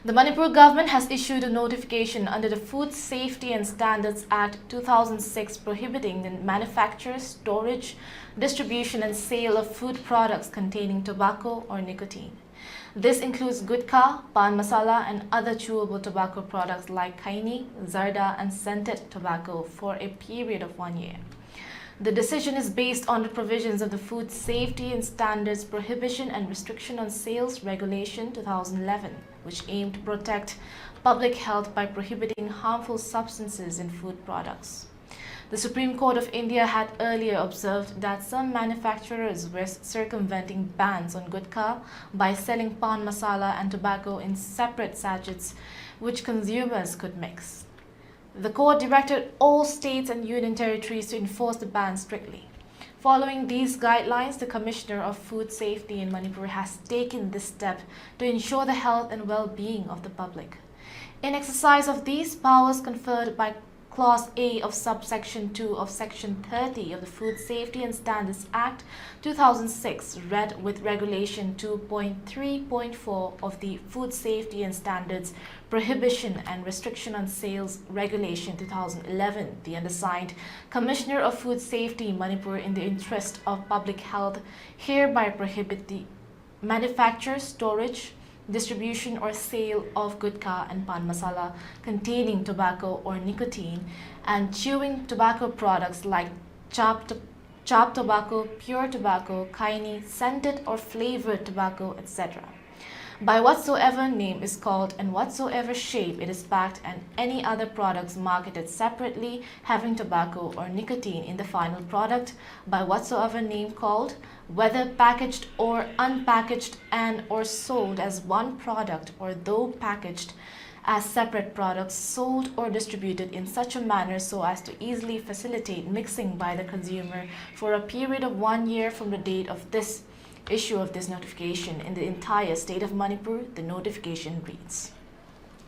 The Manipur government has issued a notification under the Food Safety and Standards Act 2006 prohibiting the manufacture, storage, distribution and sale of food products containing tobacco or nicotine. This includes gutka, pan masala and other chewable tobacco products like khaini, zarda and scented tobacco for a period of 1 year. The decision is based on the provisions of the Food Safety and Standards Prohibition and Restriction on Sales Regulation 2011, which aimed to protect public health by prohibiting harmful substances in food products. The Supreme Court of India had earlier observed that some manufacturers were circumventing bans on gutka by selling pan masala and tobacco in separate sachets which consumers could mix. The court directed all states and union territories to enforce the ban strictly. Following these guidelines, the Commissioner of Food Safety in Manipur has taken this step to ensure the health and well-being of the public. In exercise of these powers conferred by Clause A of subsection 2 of Section 30 of the Food Safety and Standards Act 2006, read with Regulation 2.3.4 of the Food Safety and Standards Prohibition and Restriction on Sales Regulation 2011, the undersigned Commissioner of Food Safety Manipur, in the interest of public health, hereby prohibit the manufacture, storage, distribution or sale of gutka and pan masala containing tobacco or nicotine and chewing tobacco products like chopped tobacco, pure tobacco, khaini, scented or flavored tobacco, etc. by whatsoever name is called and whatsoever shape it is packed, and any other products marketed separately having tobacco or nicotine in the final product by whatsoever name called, whether packaged or unpackaged and or sold as one product, or though packaged as separate products, sold or distributed in such a manner so as to easily facilitate mixing by the consumer for a period of 1 year from the date of this issue of this notification in the entire state of Manipur. The notification reads: